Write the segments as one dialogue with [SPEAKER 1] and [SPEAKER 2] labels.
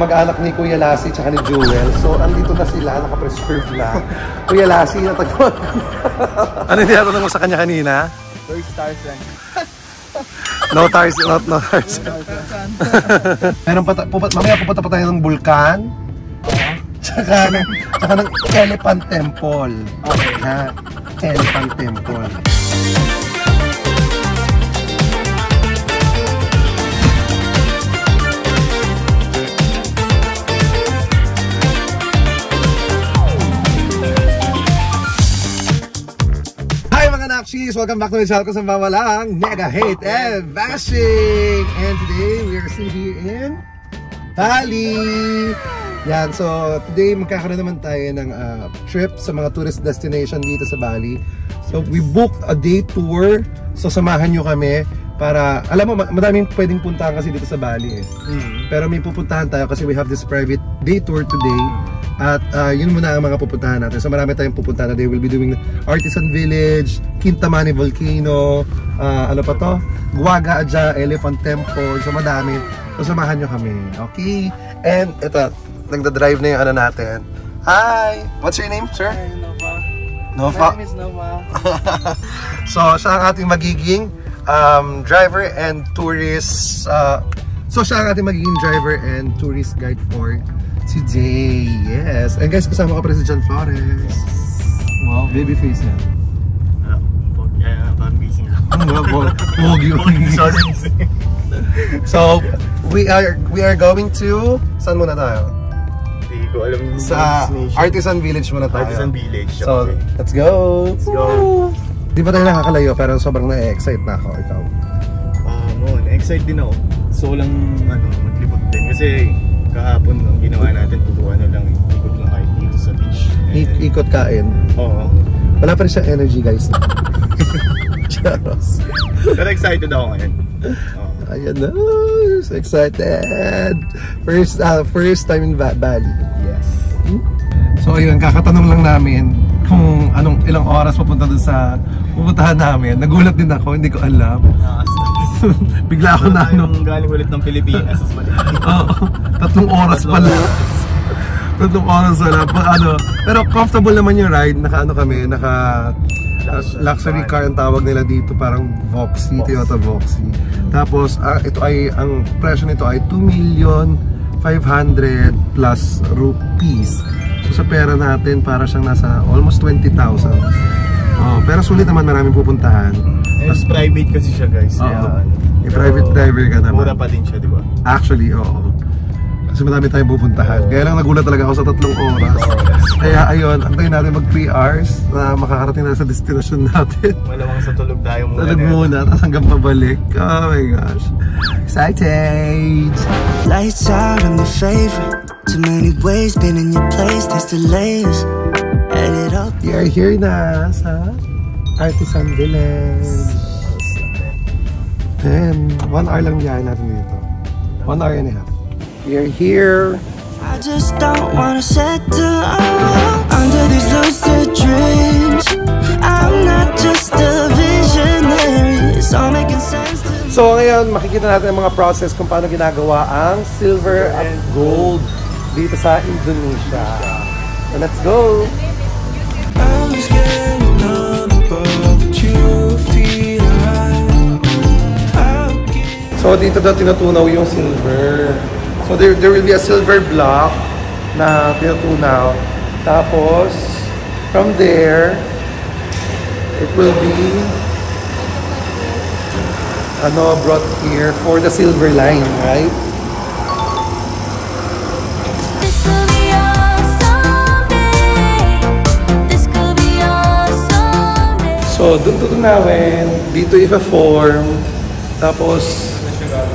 [SPEAKER 1] kamag-anak ni Kuya Lassie tsaka ni Jewel. So, andito na sila, naka-preserve na. Kuya Lassie, natagpuan. Ano yung tinatanong mo sa kanya kanina?
[SPEAKER 2] 4 stars lang.
[SPEAKER 1] No stars, no stars. Meron pa, mamaya pupunta pa tayo ng bulkan. Tsaka ng Elephant Temple. Okay. Ha? Elephant Temple. Nakshis, welcome back to my channel. Kasama walang Mega Hate and Bashing. And today we are still here in Bali. Yan, so today magkakaroon naman tayo ng trip sa mga tourist destination dito sa Bali. So we booked a day tour. So samahan nyo kami para, alam mo, madaming pwedeng puntahan kasi dito sa Bali eh. Pero may pupuntahan tayo kasi we have this private day tour today. At yun muna ang mga pupuntahan natin. So marami tayong pupuntahan na they will be doing Artisan Village, Kintamani Volcano, ano pa to? Guaga Adja, Elephant Temple. So madami. So samahan nyo kami. Okay? And ito, nagda-drive na yung ano natin. Hi! What's your name, sir?
[SPEAKER 2] Hi, Nova.
[SPEAKER 1] Nova?
[SPEAKER 2] My name is Nova.
[SPEAKER 1] So siya ang ating magiging driver and tourist. So siya ang ating magiging driver and tourist guide for today, yes. And guys, kasama ka pa rin si John Flores. Wow, baby face yan.
[SPEAKER 2] Parang busy na.
[SPEAKER 1] So, we are going to, saan muna tayo?
[SPEAKER 2] Hindi ko alam yung
[SPEAKER 1] sa Artisan Village muna tayo.
[SPEAKER 2] Artisan Village.
[SPEAKER 1] So,
[SPEAKER 2] okay.
[SPEAKER 1] Let's go!
[SPEAKER 2] Let's go!
[SPEAKER 1] Di ba tayo nakakalayo, pero sobrang na-excite na ako, ikaw?
[SPEAKER 2] Na-excite din ako. So lang, maglibot din. Kasi, kahapon ang ginawa natin, tutuwa na lang, ikot lang kahit dito sa beach.
[SPEAKER 1] Ikot kain?
[SPEAKER 2] Oo.
[SPEAKER 1] Wala pa rin siyang energy, guys. Charos.
[SPEAKER 2] Pero excited ako ngayon.
[SPEAKER 1] Ayan na, so excited. First time in Bali.
[SPEAKER 2] Yes.
[SPEAKER 1] So ayun, kakatanong lang namin kung ilang oras papunta dun sa pupuntahan namin. Nagulat din ako, hindi ko alam. Bigla ako na
[SPEAKER 2] galing ulit ng Pilipinas.
[SPEAKER 1] Oo, 3 oras pala. 3 oras pala. Pero comfortable naman yung ride. Naka luxury car ang tawag nila dito, parang Voxy, Toyota Voxy. Tapos ang presyo nito ay 2,500,000 plus rupees. So sa pera natin para siyang nasa almost 20,000. Pero sulit naman, maraming pupuntahan.
[SPEAKER 2] Mas private kasi siya, guys.
[SPEAKER 1] May private driver ka naman.
[SPEAKER 2] Mura pa din siya, di ba?
[SPEAKER 1] Actually, oo. Kasi marami tayong pupuntahan. Kaya lang nagulat talaga ako sa 3 oras. Kaya ayun, antayin natin mag 3 hours na makakarating na sa destination natin.
[SPEAKER 2] Malamang sa tulog tayo muna.
[SPEAKER 1] Tulog muna, tapos hanggang pabalik. Oh my gosh. Excited!
[SPEAKER 3] Lights out, I'm the favorite. Too many ways, been in your place, there's delays. Edit up.
[SPEAKER 1] We are here na sa Artisan Village. And 1 hour lang biyahe natin dito. 1 hour and a half. We are here.
[SPEAKER 3] I just don't wanna settle under these lucid dreams. I'm not just a visionary. It's all making sense to me.
[SPEAKER 1] So ngayon, makikita natin ang mga process kung paano ginagawa ang silver at gold dito sa Indonesia. So let's go! So dito daw tinutunaw yung silver. So there will be a silver block na tinutunaw. Tapos from there it will be brought here for the silver line, right? So doon tutunawin, dito ipa-form, tapos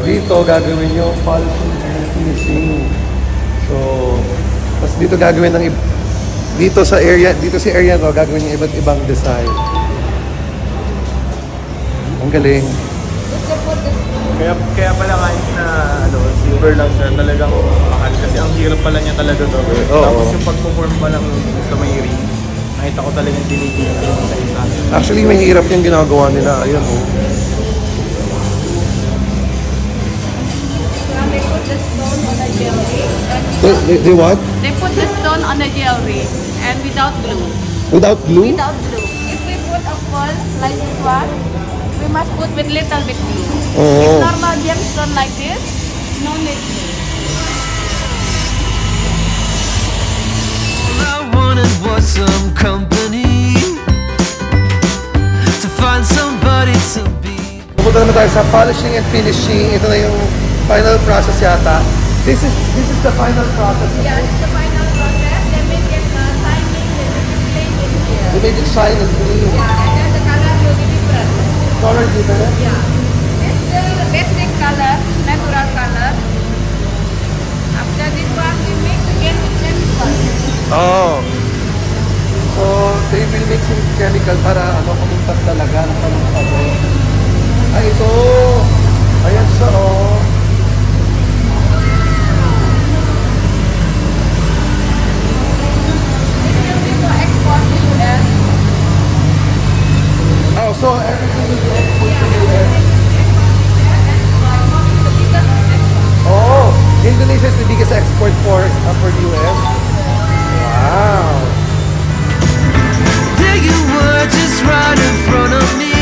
[SPEAKER 1] dito gagawin yung polishing and finishing. So, tapos dito gagawin ng dito sa area to gagawin yung iba't ibang design. Ang galing.
[SPEAKER 2] Kaya pala kahit na silver lang siya, talagang mahal kasi ang hirap pala niya talaga to. Tapos yung pag-perform pa lang sa may ring, nakita ko talagang tinigil sa isa.
[SPEAKER 1] Actually, may hirap yung ginagawa nila. Ayun, oh.
[SPEAKER 4] They put the stone on a jelly and
[SPEAKER 1] They what?
[SPEAKER 4] They put the stone on the jewelry and without glue.
[SPEAKER 1] Without glue?
[SPEAKER 4] Without glue. If we put a pearl like this one, we must put with little bit glue. If normal gemstone like this, no need glue.
[SPEAKER 3] All I wanted was some company to find somebody to be.
[SPEAKER 1] Pupunta naman tayo sa polishing and finishing. Ito na yung final process yata. This is the final process.
[SPEAKER 4] Yeah, it's the final process. They make it shining, they make it in here.
[SPEAKER 1] They made it shine and clean.
[SPEAKER 4] Yeah, and then the color will be different.
[SPEAKER 1] Color different?
[SPEAKER 4] Yeah. This is the basic color, natural color. After this one, we mix again with chemical.
[SPEAKER 1] Oh. So, they will mix with chemical para kumuntat talaga ng panong-panong. Ay, ito. Ayan siya, oh. Oh, so everything will be export to US. Oh, Indonesia is the biggest export for US. Wow.
[SPEAKER 3] There you were, just right in front of me.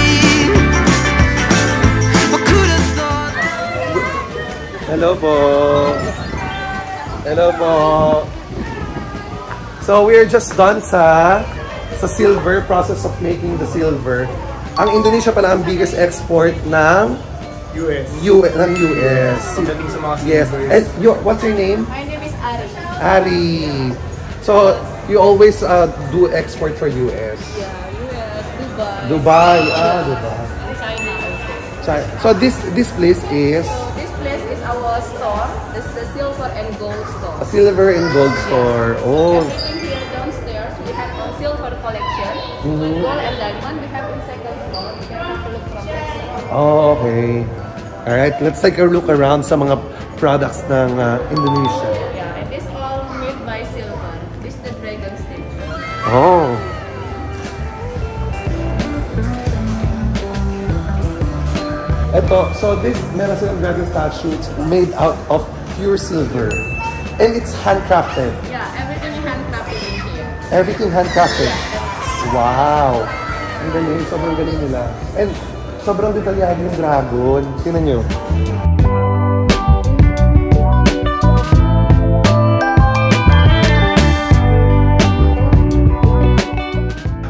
[SPEAKER 3] I could have thought.
[SPEAKER 1] Hello po. Hello po. So we're just done sa silver, process of making the silver. Ang Indonesia pala ang biggest export ng US.
[SPEAKER 2] Pagdating sa mga
[SPEAKER 1] Yes.
[SPEAKER 2] silvers.
[SPEAKER 1] And what's your name?
[SPEAKER 4] My name is Ari.
[SPEAKER 1] Ari. So you always do export for US.
[SPEAKER 4] Yeah, US, Dubai.
[SPEAKER 1] Dubai. Dubai.
[SPEAKER 4] And China also.
[SPEAKER 1] So this place is
[SPEAKER 4] So this place is our store. This is the silver and gold store.
[SPEAKER 1] a silver and gold store. Oh.
[SPEAKER 4] Everything here downstairs, we have a silver collection. Gold and diamond, we have in second floor. You can have a look from this side.
[SPEAKER 1] Oh, okay. Alright, let's take a look around sa mga products ng Indonesia.
[SPEAKER 4] Yeah, and this all made by silver. This is the dragon stick.
[SPEAKER 1] Oh. Ito, so this meron silang dragon statue made out of pure silver. And it's handcrafted.
[SPEAKER 4] Yeah, everything handcrafted in here.
[SPEAKER 1] Everything handcrafted. Wow! Ang galing, sobrang galing nila. And sobrang detalyado yung dragon. Tingnan nyo.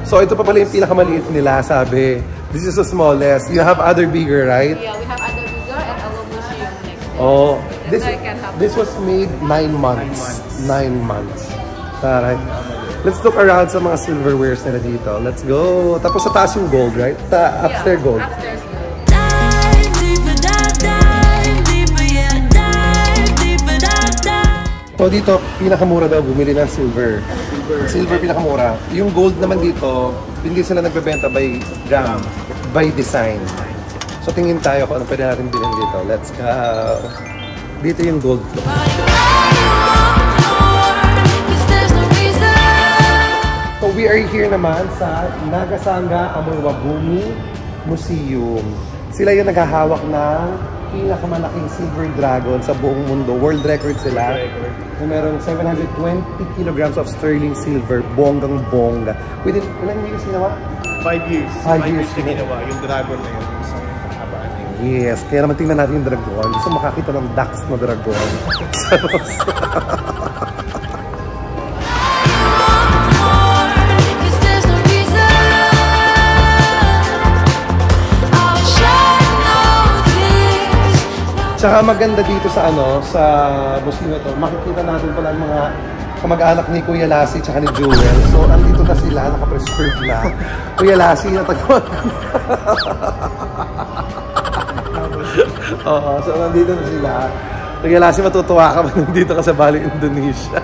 [SPEAKER 1] So ito pa pala yung pinakamaliit nila, sabi. This is the smallest. You have other bigger, right?
[SPEAKER 4] Yeah, we have other bigger and our museum next to it.
[SPEAKER 1] Oh,
[SPEAKER 4] And
[SPEAKER 1] this was made 9 months. 9 months. Alright. Let's look around sa mga silverwares nila dito. Let's go. Tapos sa taas yung gold, right? Upstairs gold.
[SPEAKER 4] Upstairs gold.
[SPEAKER 3] Dive deeper, dive deeper, yeah, dive deeper, dive.
[SPEAKER 1] So dito, pinakamura daw bumili ng silver. Silver pinakamura. Yung gold naman dito, hindi sila nagbebenta by gram, by design. So tingin tayo kung ano pwede natin bilhin dito. Let's go. Dito yung gold floor. So we are here naman sa Nagasanga Amurwabumi Museum. Sila yung naghahawak ng pinakamalaking silver dragon sa buong mundo. World record sila. Na merong 720 kilograms of sterling silver, bonggang-bongga. Within, ilang years ginawa?
[SPEAKER 2] 5 years.
[SPEAKER 1] 5 years
[SPEAKER 2] na ginawa. Yung dragon na yun. Isang kahabaan na yun.
[SPEAKER 1] Yes, kaya naman tingnan natin yung dragon. Gusto makakita ng Dax na dragon. Tsaka maganda dito sa sa museum na to, makikita natin pala ang mga kamag-anak ni Kuya Lassie tsaka ni Jewel. So, andito na sila, naka-preserve na. Kuya Lassie, natagpuan ko. Oo, so nandito na sila. Kuya Lassie, matutuwa ka nandito ka sa Bali, Indonesia.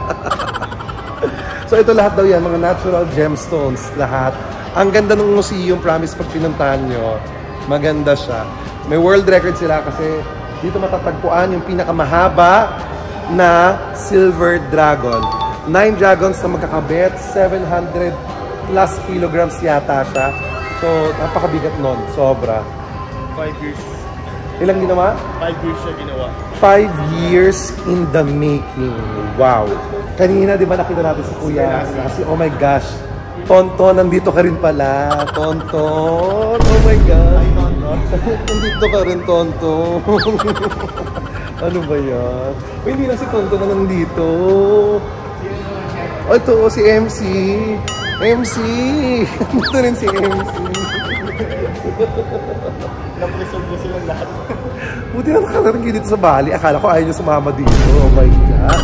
[SPEAKER 1] So, ito lahat daw yan, mga natural gemstones, lahat. Ang ganda ng museum, promise pag pinuntahan nyo, maganda siya. May world record sila kasi dito matatagpuan yung pinakamahaba na silver dragon. 9 dragons na magkakabit, 700 plus kilograms yata siya. So, napakabigat nun, sobra.
[SPEAKER 2] 5 years.
[SPEAKER 1] Ilang ginawa?
[SPEAKER 2] 5 years siya ginawa.
[SPEAKER 1] 5 years in the making. Wow. Kanina, di ba nakita natin si Kuya? Kasi, oh my gosh. Tonton, nandito ka rin pala. Tonton. Oh my gosh. Nandito ka rin, Tonton. Ano ba yan? Oh, hindi na si Tonton na nandito. Oh, ito, si MC. MC. Nandito rin si MC.
[SPEAKER 2] Napresolve ko silang lahat.
[SPEAKER 1] Buti na nakarating dito sa Bali. Akala ko ayaw niyo sumama dito. Oh my God.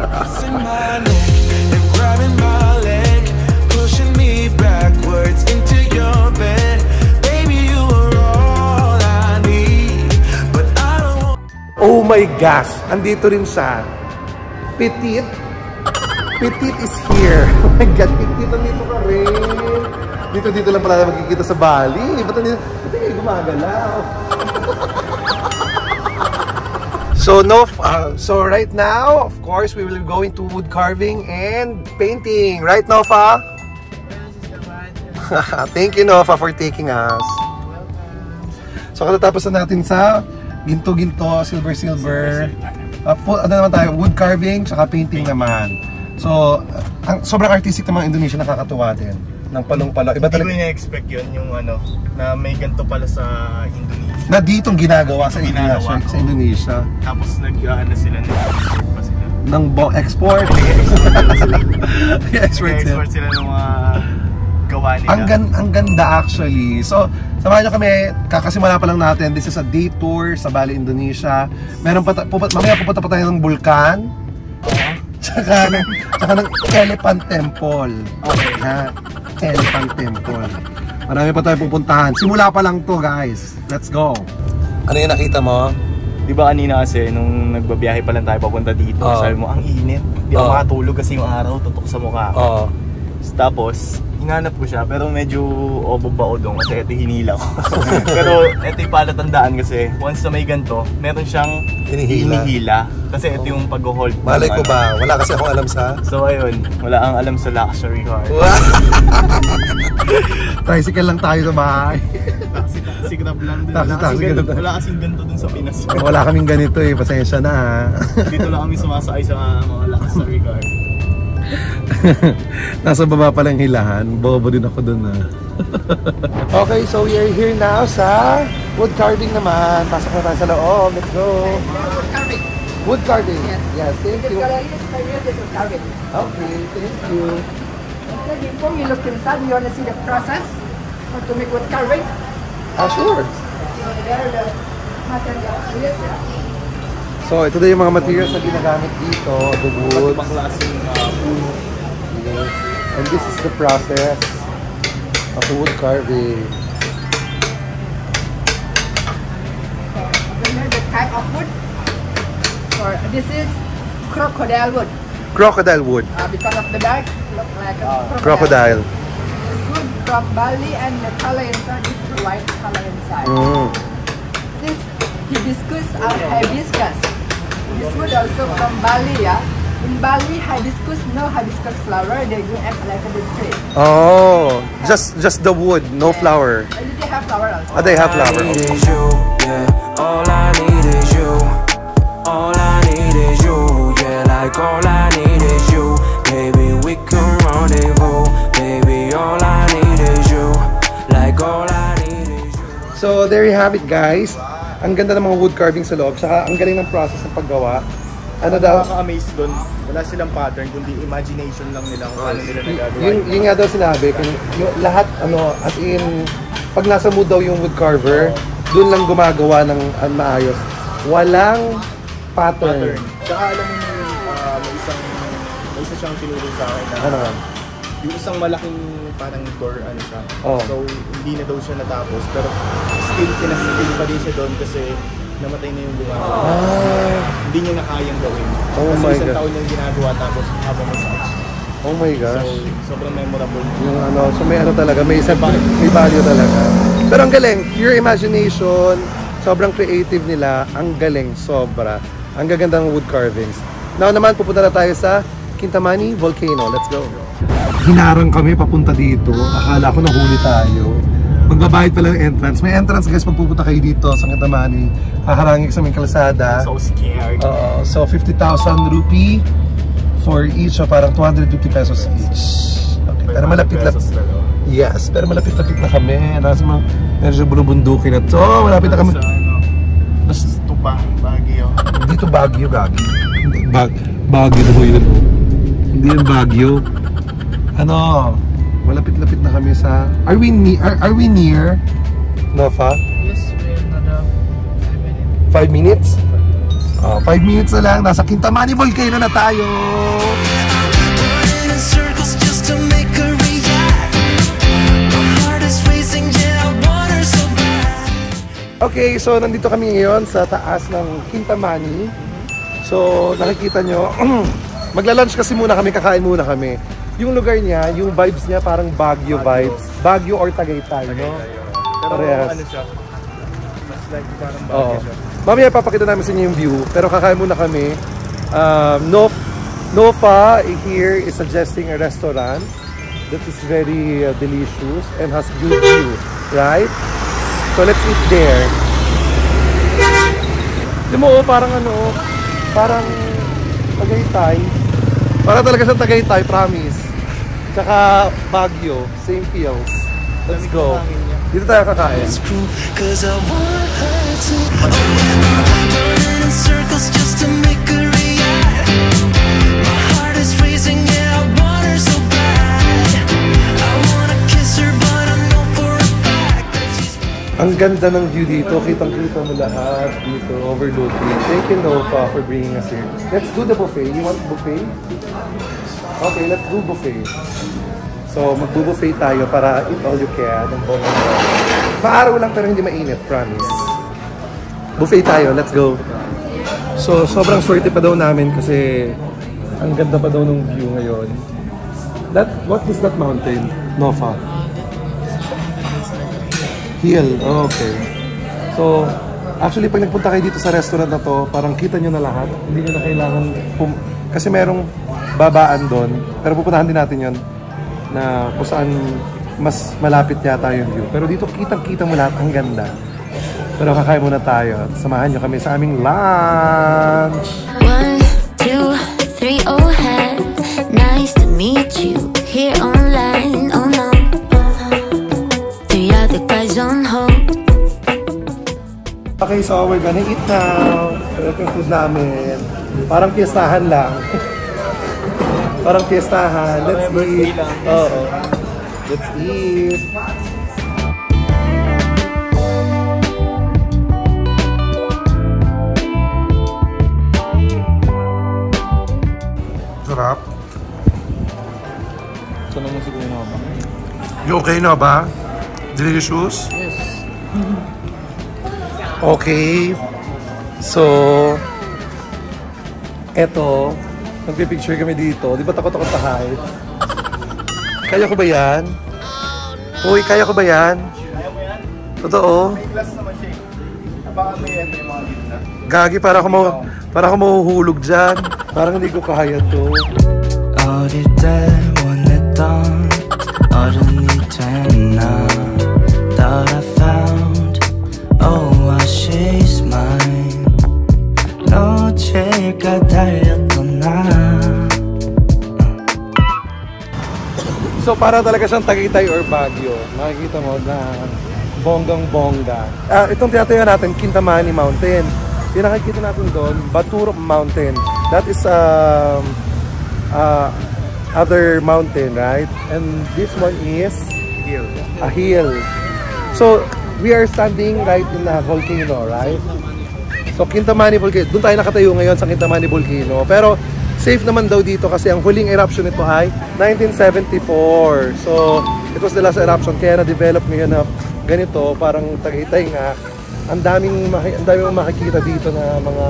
[SPEAKER 5] Pushing my neck and grabbing my leg, pushing me backwards into your bed. Baby, you are all I need, but I don't want.
[SPEAKER 1] Oh my gosh. Andito rin siya. Petit. Petit is here. Oh my God. Petit, nandito ka rin. Dito lang pala magkikita sa Bali. Ba't kayo gumagalaw? So right now, of course, we will be going to wood carving and painting. Right, Nofa? Thank you, Nofa, for taking us. So katatapos na natin sa ginto-ginto, silver-silver. Ano naman tayo? Wood carving, saka painting naman. So, sobrang artistic ng mga Indonesia, nakakatuwa din. Ng palong-palo. Iba talaga.
[SPEAKER 2] Hindi ko na-expect yun, yung ano, na may ganito pala sa Indonesia.
[SPEAKER 1] Na ditong ginagawa sa Indonesia.
[SPEAKER 2] Tapos nag-ano sila, nag-export pa sila.
[SPEAKER 1] Ng export.
[SPEAKER 2] Nag-export sila ng mga gawa nila.
[SPEAKER 1] Ang ganda actually. So, samahan nyo kami. Kakasimula pa lang natin. This is a day tour sa Bali, Indonesia. Meron pa, mamaya pupunta pa tayo ng bulkan. Tsaka ng Elephant Temple.
[SPEAKER 2] Okay.
[SPEAKER 1] Ha? Elephant Temple. Marami pa tayo pupuntahan. Simula pa lang to, guys. Let's go. Ano yung nakita mo?
[SPEAKER 2] Di ba kanina kasi nung nagbabiyahe pa lang tayo papunta dito, sabi mo, ang init. Di ako makatulog kasi yung araw tutok sa mukha. Tapos, hinanap ko siya pero medyo obo-baodong kasi ito hinila ko. Pero ito yung palatandaan kasi once na may ganito, meron siyang hinihila. Kasi ito yung pag-hold.
[SPEAKER 1] Malay ko ba? Wala kasi akong alam sa...
[SPEAKER 2] So ayun, wala kang alam sa luxury car.
[SPEAKER 1] Tricycle lang tayo sa bahay.
[SPEAKER 2] Taxi grab lang din.
[SPEAKER 1] Taxi.
[SPEAKER 2] Wala kasing ganito dun sa Pinas.
[SPEAKER 1] Wala kaming ganito eh, pasensya na ha.
[SPEAKER 2] Dito lang kami sumasakay sa mga luxury car.
[SPEAKER 1] Nasa baba pa lang hilahan. Bobo din ako dun ha. Okay, so we are here now sa wood carving naman. Pasok na tayo sa loob. Let's go. Wood carving. Yes, thank you. Okay, thank you.
[SPEAKER 6] Before you look inside, you want to see the process how to make wood carving.
[SPEAKER 1] Sure.
[SPEAKER 6] There are the materials.
[SPEAKER 1] So, ito na yung mga materials na ginagamit dito. The wood.
[SPEAKER 2] Ibang klaseng puno.
[SPEAKER 1] Yes. And this is the process of the wood carving.
[SPEAKER 6] The type of wood. This is crocodile wood.
[SPEAKER 1] Crocodile wood.
[SPEAKER 6] Because of the dark, look like a
[SPEAKER 1] Crocodile.
[SPEAKER 6] This wood from Bali and the color inside is the white color inside. This hibiscus or hibiscus. This wood also from Bali, yeah. In Bali, hibiscus, no hibiscus flower. They do act like a tree.
[SPEAKER 1] Oh, just the wood, no flower.
[SPEAKER 6] And they have flower also.
[SPEAKER 1] They have flower.
[SPEAKER 5] All I need is you, yeah. All I need is you. All I need is you, yeah. Like all I need is you, baby. We can rendezvous, baby. All I need is you. Like all I need is you.
[SPEAKER 1] So there you have it, guys. Ang ganda ng mga wood carving sa loob, saka ang galing ng process ng paggawa. Ano daw?
[SPEAKER 2] Nakaka-amaze doon. Wala silang pattern, kundi imagination lang nila kung paano nila nagagawa.
[SPEAKER 1] Yun nga daw sinabi, kung yung lahat, as in, pag nasa mood daw yung wood carver, doon lang gumagawa ng maayos. Walang pattern.
[SPEAKER 2] Tsaka alam mo may isa siyang tinuro sa akin na
[SPEAKER 1] Ano?
[SPEAKER 2] yung isang malaking parang door, ano siya. So, hindi na daw siya natapos, pero still pinasitil pa din siya doon kasi namatay na yung gumagawa. Hindi niya na kayang gawin.
[SPEAKER 1] Oh
[SPEAKER 2] kasi
[SPEAKER 1] my
[SPEAKER 2] isang
[SPEAKER 1] God.
[SPEAKER 2] taon niyang ginagawa tapos habang massage.
[SPEAKER 1] Oh my gosh.
[SPEAKER 2] So, sobrang memorable.
[SPEAKER 1] Yung so may talaga, may value talaga. Pero ang galing, pure imagination, sobrang creative nila, ang galing, sobra. Ang gaganda ng wood carvings. Now naman, pupunta na tayo sa Kintamani Volcano. Let's go. Hinarang kami papunta dito. Akala ko nahuli tayo. Magbabayad pala yung entrance. May entrance guys pag pupunta kayo dito sa Kintamani. Haharangin sa may kalsada.
[SPEAKER 2] So scared.
[SPEAKER 1] So 50,000 rupee for each. So parang 250 pesos each. Okay. Pero malapit-lapit. Yes, pero malapit-lapit na kami. Nasa mga medyo bulubundukin na to. Malapit na kami.
[SPEAKER 2] Ito pa, Baguio.
[SPEAKER 1] Dito Baguio, Baguio. Baguio na po yun. Hindi yung Baguio. Ano? Malapit-lapit na kami sa... Are we near? Nofa?
[SPEAKER 2] Yes, we're another
[SPEAKER 1] 5 minutes? 5 minutes na lang. Nasa Kintamani Volcano na tayo. Okay, so nandito kami ngayon sa taas ng Kintamani. So nakikita nyo, magla-lunch kasi muna kami, kakain muna kami. Yung lugar niya, yung vibes niya parang Baguio vibes. Baguio or Tagaytay, no?
[SPEAKER 2] Pero
[SPEAKER 1] parehas.
[SPEAKER 2] ano siya? Mas like parang Baguio siya.
[SPEAKER 1] Mamaya papakita namin sa inyo yung view, pero kakain muna kami. Nofa here is suggesting a restaurant that is very delicious and has good view, right? So let's eat there. Di mo, parang ano, parang Tagaytay. Para talaga sa Tagaytay, promise. Tsaka Baguio, same feels. Let's go. Dito tayo kakain. Ang ganda ng view dito, kitang-kita mo lahat dito, overlooking. Thank you, Nofa, for bringing us here. Let's do the buffet. You want buffet? Okay, let's do buffet. So, magbu-buffet tayo para eat all you can. Maaraw lang pero hindi mainit, promise. Buffet tayo, let's go. So, sobrang swerte pa daw namin kasi ang ganda pa daw ng view ngayon. What is that mountain, Nofa? Hill, okay. So, actually pag nagpunta kayo dito sa restaurant na to, parang kita nyo na lahat. Hindi nyo na kailangan, kasi merong babaan doon. Pero pupuntahan din natin yon na kung saan mas malapit yata yung view. Pero dito kitang-kita mo lahat, ang ganda. Pero kakain muna tayo. Samahan nyo kami sa aming lunch!
[SPEAKER 7] 1, 2, 3, oh hey. Nice to meet you here online, oh no. The guys on hold.
[SPEAKER 1] Okay, so we're gonna eat now. Ito yung food namin. Parang fiestahan lang. Parang fiestahan. Let's eat. Oo. Let's eat. Sarap.
[SPEAKER 2] Saan naman siguro na ba?
[SPEAKER 1] You okay na ba? Delicious?
[SPEAKER 2] Yes.
[SPEAKER 1] Okay. So, eto, nagpipicture kami dito. Di ba takot ako tahay? Kaya ko ba yan? Uy, kaya ko ba yan?
[SPEAKER 2] Kaya mo yan?
[SPEAKER 1] Totoo?
[SPEAKER 2] May glass naman siya eh. Baka may mga gitna.
[SPEAKER 1] Gagi, para ako mahuhulog dyan. Parang hindi ko kaya to.
[SPEAKER 3] 어릴 때 원했던 어른이 됐나 Thought I found oasis mine 놓칠까 달렸던 나
[SPEAKER 1] So para talaga siyang Tagaytay or Baguio. Makikita mo na bonggang-bongga. Itong tinatayo natin, Kintamani Mountain. Yung nakikita natin doon, Baturok Mountain. That is other mountain, right? And this one is a hill. So we are standing right in a volcano, right? So Kintamani Volcano. Doon tayo nakatayo ngayon sa Kintamani Volcano. Pero safe naman daw dito kasi ang huling eruption nito ay 1974. So it was the last eruption kaya na-develop ngayon na ganito, parang Tagaytay nga. Ang daming makikita dito na mga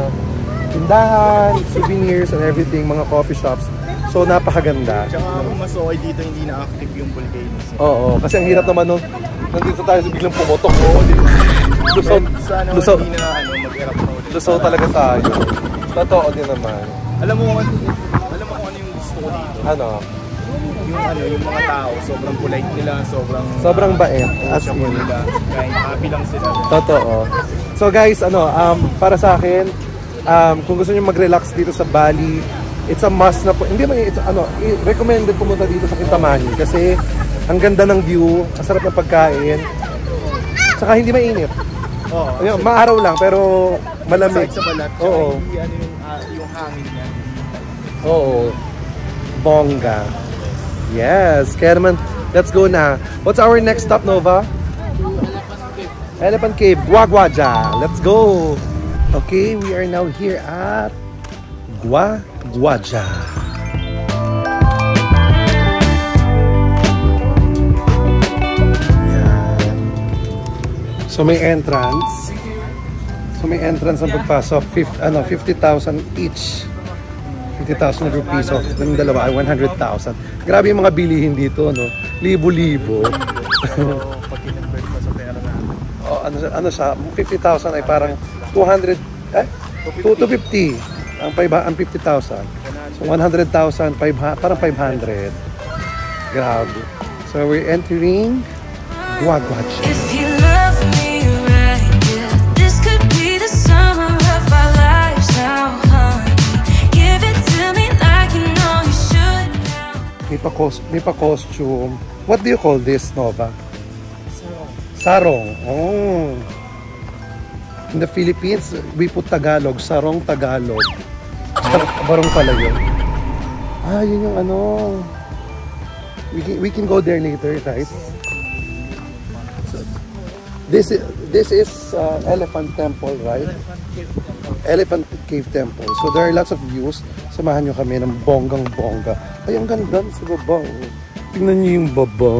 [SPEAKER 1] tindahan, souvenirs and everything, mga coffee shops. So napakaganda.
[SPEAKER 2] Tsaka mas okay dito hindi na-active yung volcanoes.
[SPEAKER 1] Oo, kasi ang hirap naman nung nandito tayo sa biglang pumotok. Lusaw
[SPEAKER 2] Hindi na mag-erupt na ulit.
[SPEAKER 1] Lusaw talaga tayo. Totoo din naman.
[SPEAKER 2] Alam mo kung ano yung gusto ko dito.
[SPEAKER 1] Ano?
[SPEAKER 2] yung mga tao, sobrang polite nila,
[SPEAKER 1] sobrang bait. As in.
[SPEAKER 2] Nila. Kaya happy lang sila.
[SPEAKER 1] Totoo. So guys, para sa akin, kung gusto niyo mag-relax dito sa Bali, it's a must na po. Hindi man recommended pumunta dito sa Kintamani kasi ang ganda ng view, ang sarap ng pagkain. Saka hindi mainit. Oo. Maaraw lang pero malamig.
[SPEAKER 2] Sa balat.
[SPEAKER 1] Oo.
[SPEAKER 2] Yung hangin niya.
[SPEAKER 1] Oo. Bongga. Yes. Kaya naman, let's go na. What's our next stop, Nova? Elephant Cave. Guaguaja. Let's go. Okay, we are now here at Guaguaja. Yan. So may entrance. Ang pagpasok. 50,000 each. 50,000 rupees. So, ng dalawa ay 100,000. Grabe yung mga bilihin dito, no? Libo-libo.
[SPEAKER 2] Pag kinonvert pa sa pera natin.
[SPEAKER 1] Ano siya? 50,000 ay parang 200, 250. Ang 50,000. So, 100,000, parang 500. Grabe. So, we're entering Guaguaja.
[SPEAKER 7] If you love me right, yeah, this could be the summer of our lives now, honey. Give it to me like you know you should now.
[SPEAKER 1] May pa-costume. What do you call this, Nova? Sarong. Oh. In the Philippines, we put Tagalog. Sarong Tagalog. Barong pala yun. Yun yung ano. We can go there later, right? So, this is Elephant Temple, right? Elephant Cave Temple. So there are lots of views. Samahan nyo kami ng bonggang-bongga. Ay, ang ganda sa baba. Tingnan nyo yung baba.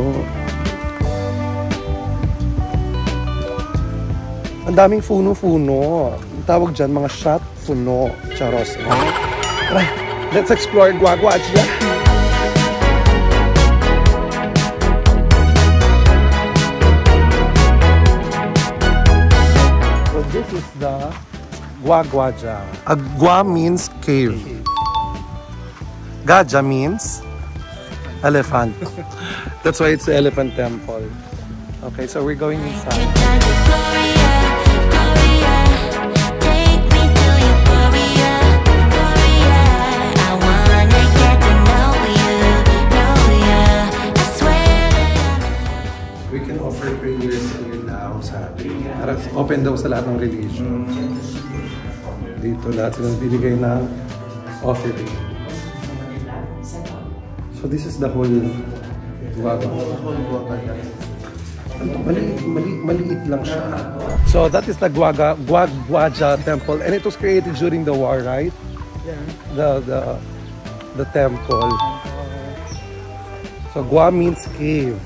[SPEAKER 1] Ang daming funo-funo. Ang tawag dyan, mga shot funo. Charos. Tara, let's explore Guaguaja. So this is the Guaguaja. Gua means cave. Gaja means elephant. That's why it's the elephant temple. Okay, so we're going inside. We can offer prayers here now, sabi. Open daw sa lahat ng religion. Dito lahat silang bibigay ng offering. So this is the whole Guaguaja. Maliit lang siya. So that is the Guaguaja temple, and it was created during the war, right? Yeah. The temple. So Gua means cave.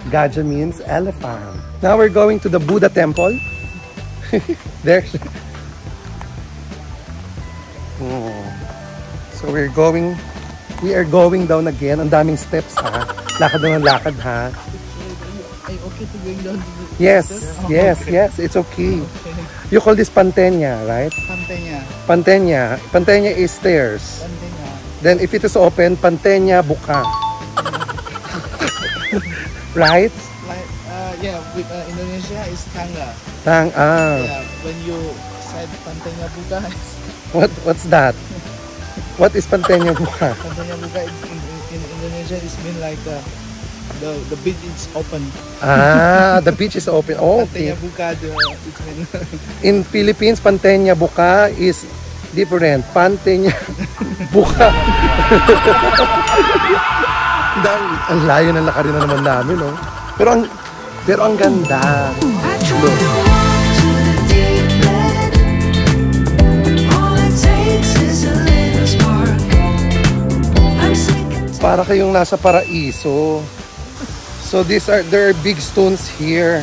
[SPEAKER 1] Gaja means elephant. Now we're going to the Buddha temple. There. So we are going down again. Ang daming steps, ha. Lakad na ng lakad, ha.
[SPEAKER 6] Are you okay to going down?
[SPEAKER 1] Yes, it's okay. You call this Pantenya, right? Pantenya. Pantenya is stairs. Then if it is open, Pantenya buka. Right?
[SPEAKER 6] Like, yeah, with Indonesia is tangga.
[SPEAKER 1] Yeah,
[SPEAKER 6] when you said Pantenya buka.
[SPEAKER 1] What's that? What is Pantenya buka?
[SPEAKER 6] Pantenya buka in Indonesia is mean like the beach is open.
[SPEAKER 1] The beach is open. Oh, okay.
[SPEAKER 6] Pantenya buka, it mean.
[SPEAKER 1] In Philippines, Pantenya buka is different. Pantenya buka. Ang layo ng lakarin na naman namin, no? Pero ang ganda. Look. Para kayong nasa paraiso. So there are big stones here.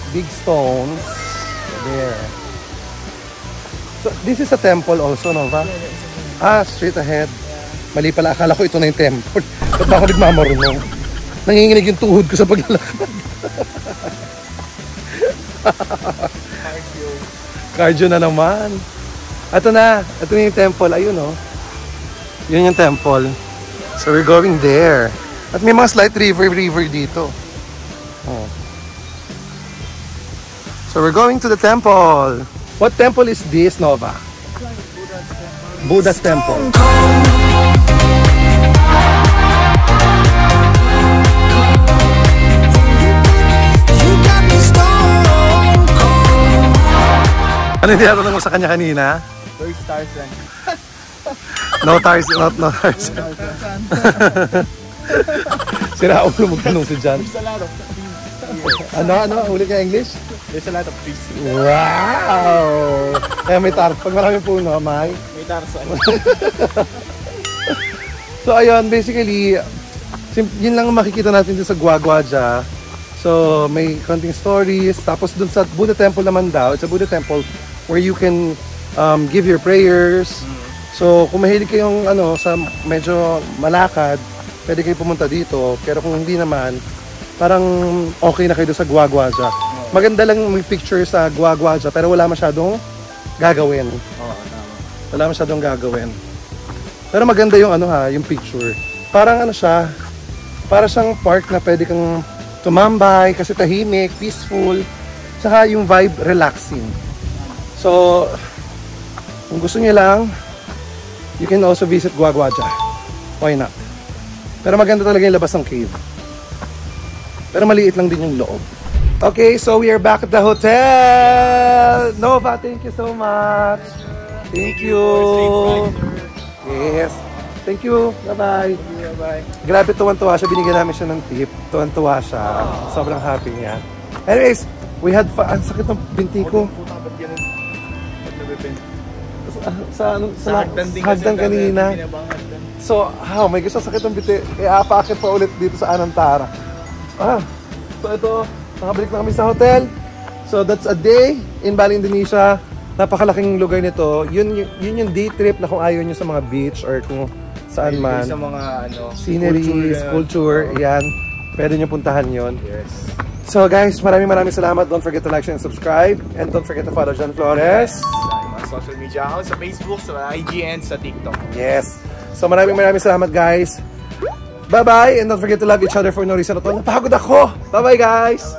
[SPEAKER 1] Big stones. There. So this is a temple also, no? Straight ahead. Mali pala, akala ko ito na yung temple. Ba't ba ako nagmamarunong? Nanginginig yung tuhod ko sa paglalakad. Cardio na naman. Ito na yung temple. Ayun, oh. Yun yung temple. So we're going there. At may mga slight river dito. Oh. So we're going to the temple. What temple is this, Nova? Buddha's temple. Ano yung tinatanong mo sa kanya kanina?
[SPEAKER 2] First Tarzan.
[SPEAKER 1] No Tarzan, no Tarzan. Sira ulo magtanong si John. Ano? Ulit ka English?
[SPEAKER 2] There's a lot of trees.
[SPEAKER 1] Wow! Kaya may Tarzan. Pag maraming puno, may
[SPEAKER 2] Tarzan.
[SPEAKER 1] So ayun, basically, yun lang ang makikita natin dun sa Guaguaja. So may konting stories. Tapos dun sa Buddha Temple naman daw, it's a Buddha Temple where you can give your prayers. So kung mahilig kayong sa medyo malakad, pwede kayo pumunta dito. Pero kung hindi naman, parang okay na kayo doon sa Guaguaja. Maganda lang may picture sa Guaguaja pero wala masyadong gagawin. Wala masyadong gagawin. Pero maganda yung yung picture. Parang siya, para siyang park na pwede kang tumambay kasi tahimik, peaceful. Saka yung vibe relaxing. So kung gusto niyo lang, you can also visit Guaguaja. Why not? Pero maganda talaga yung labas ng cave. Pero maliit lang din yung loob. Okay, so we are back at the hotel. Nova, thank you so much. Thank you. Yes. Thank you. Bye-bye. Grabe, tuwan-tuwa siya. Binigyan namin siya ng tip. Tuwan-tuwa siya. Sobrang happy niya. Anyways, we had fun. Ang sakit ng binti ko. Sa hagdan kanina. So, may gusto sakit ng binti. Iapakit pa ulit dito sa Anantara. So ito, nakabalik na kami sa hotel. So that's a day in Bali, Indonesia. Napakalaking lugar nito. Yun yung day trip na kung ayaw nyo sa mga beach or kung saan man.
[SPEAKER 2] Sa mga
[SPEAKER 1] sceneries, culture, yan. Pwede nyo puntahan yon.
[SPEAKER 2] Yes.
[SPEAKER 1] So guys, maraming salamat. Don't forget to like, share, and subscribe. And don't forget to follow John Flores.
[SPEAKER 2] Sa mga social media accounts, sa Facebook, sa IG, and sa TikTok.
[SPEAKER 1] Yes. So maraming salamat guys. Bye-bye, and don't forget to love each other for no reason at all. Napagod ako! Bye-bye guys!